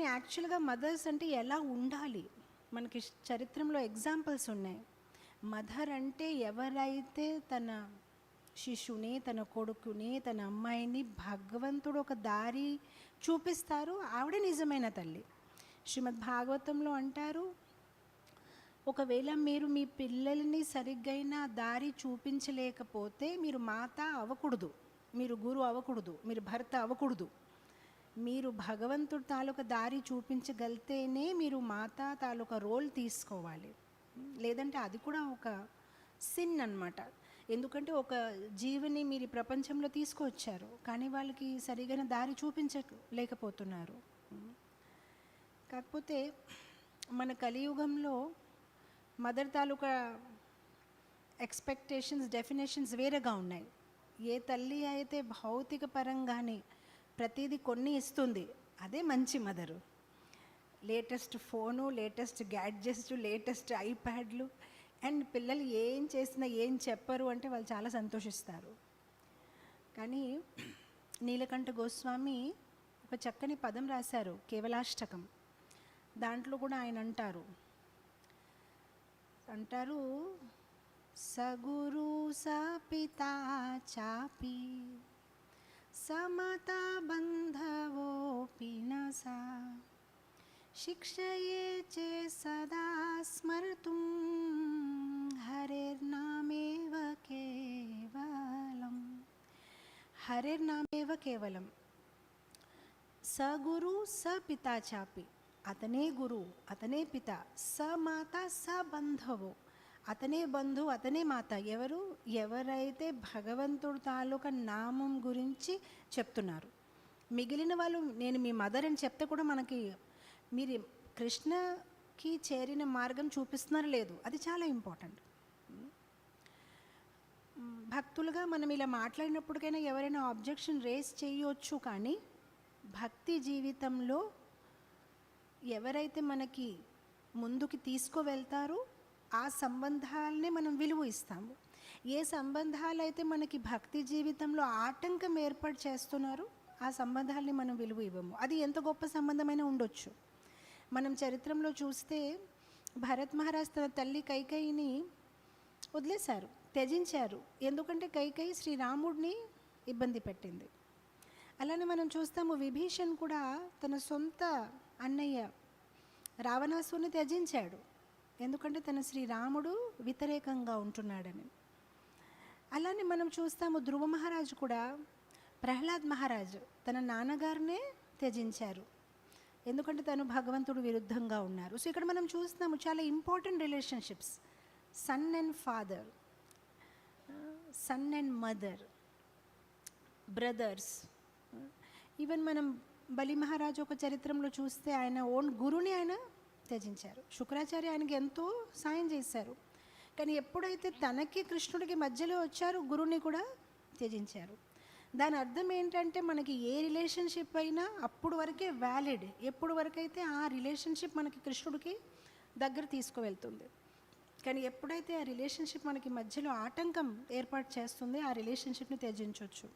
కానీ యాక్చువల్గా మదర్స్ అంటే ఎలా ఉండాలి, మనకి చరిత్రలో ఎగ్జాంపుల్స్ ఉన్నాయి. మదర్ అంటే ఎవరైతే తన శిశువుని, తన కొడుకుని, తన అమ్మాయిని భగవంతుడు ఒక దారి చూపిస్తారు, ఆవిడే నిజమైన తల్లి. శ్రీమద్ భాగవతంలో అంటారు, ఒకవేళ మీరు మీ పిల్లల్ని సరిగ్గైన దారి చూపించలేకపోతే మీరు మాత అవ్వకూడదు, మీరు గురు అవ్వకూడదు, మీరు భర్త అవ్వకూడదు. మీరు భగవంతుడు తాలూకా దారి చూపించగలితేనే మీరు మాత తాలూకా రోల్ తీసుకోవాలి. లేదంటే అది కూడా ఒక సిన్ అన్నమాట. ఎందుకంటే ఒక జీవిని మీరు ప్రపంచంలో తీసుకొచ్చారు, కానీ వాళ్ళకి సరిగైన దారి చూపించలేకపోతున్నారు. కాకపోతే మన కలియుగంలో మదర్ తాలూకా ఎక్స్పెక్టేషన్స్, డెఫినేషన్స్ వేరేగా ఉన్నాయి. ఏ తల్లి అయితే భౌతిక పరంగానే ప్రతిదీ కొన్ని ఇస్తుంది, అదే మంచి mother. Latest phone, latest gadgets, latest ఐప్యాడ్లు, అండ్ పిల్లలు ఏం చేసినా ఏం చెప్పరు అంటే వాళ్ళు చాలా సంతోషిస్తారు. కానీ నీలకంఠ గోస్వామి ఒక చక్కని పదం రాశారు, కేవలాష్టకం. దాంట్లో కూడా ఆయన అంటారు సగురు సపితా చాపి సమతా బంధవోపి నసా శిక్షయే చే సదా స్మర్తుం హరేర్నామేవ కేవలం. హరేర్నామేవ కేవలం. సగురు సపితా చాపి, అతనే గురు, అతనే పిత. స మాత స బంధవో, అతనే బంధు, అతనే మాత. ఎవరైతే భగవంతుడు తాలూకా నామం గురించి చెప్తున్నారు. మిగిలిన వాళ్ళు నేను మీ మదర్ అని చెప్తే కూడా మనకి మీరు కృష్ణకి చేరిన మార్గం చూపిస్తున్నారు లేదు, అది చాలా ఇంపార్టెంట్. భక్తులుగా మనం ఇలా మాట్లాడినప్పటికైనా ఎవరైనా ఆబ్జెక్షన్ రేస్ చేయవచ్చు, కానీ భక్తి జీవితంలో ఎవరైతే మనకి ముందుకి తీసుకువెళ్తారో ఆ సంబంధాలనే మనం విలువ ఇస్తాము. ఏ సంబంధాలు అయితే మనకి భక్తి జీవితంలో ఆటంకం ఏర్పాటు చేస్తున్నారో ఆ సంబంధాలని మనం విలువ ఇవ్వము. అది ఎంత గొప్ప సంబంధమైనా ఉండొచ్చు. మనం చరిత్రలో చూస్తే భరత్ మహారాజ్ తన తల్లి కైకేయిని వదిలేశారు, త్యజించారు. ఎందుకంటే కైకేయి శ్రీరాముడిని ఇబ్బంది పెట్టింది. అలానే మనం చూస్తాము విభీషణ్ కూడా తన సొంత అన్నయ్య రావణాసుని త్యజించాడు, ఎందుకంటే తన శ్రీరాముడు వ్యతిరేకంగా ఉంటున్నాడని. అలానే మనం చూస్తాము ధ్రువ మహారాజు కూడా ప్రహ్లాద్ మహారాజు తన నాన్నగారినే త్యజించారు, ఎందుకంటే తను భగవంతుడు విరుద్ధంగా ఉన్నారు. సో ఇక్కడ మనం చూస్తున్నాము చాలా important relationships, son and father, son and mother, brothers. Even మనం బలి మహారాజు ఒక చరిత్రలో చూస్తే ఆయన ఓన్ గురుని ఆయన త్యజించారు. శుక్రాచార్య ఆయనకి ఎంతో సాయం చేశారు, కానీ ఎప్పుడైతే తనకి కృష్ణుడికి మధ్యలో వచ్చారో గురుని కూడా త్యజించారు. దాని అర్థం ఏంటంటే మనకి ఏ రిలేషన్షిప్ అయినా అప్పుడు వరకే వ్యాలిడ్, ఎప్పుడు వరకైతే ఆ రిలేషన్షిప్ మనకి కృష్ణుడికి దగ్గర తీసుకువెళ్తుంది. కానీ ఎప్పుడైతే ఆ రిలేషన్షిప్ మనకి మధ్యలో ఆటంకం ఏర్పాటు చేస్తుంది, ఆ రిలేషన్షిప్ని త్యజించవచ్చు.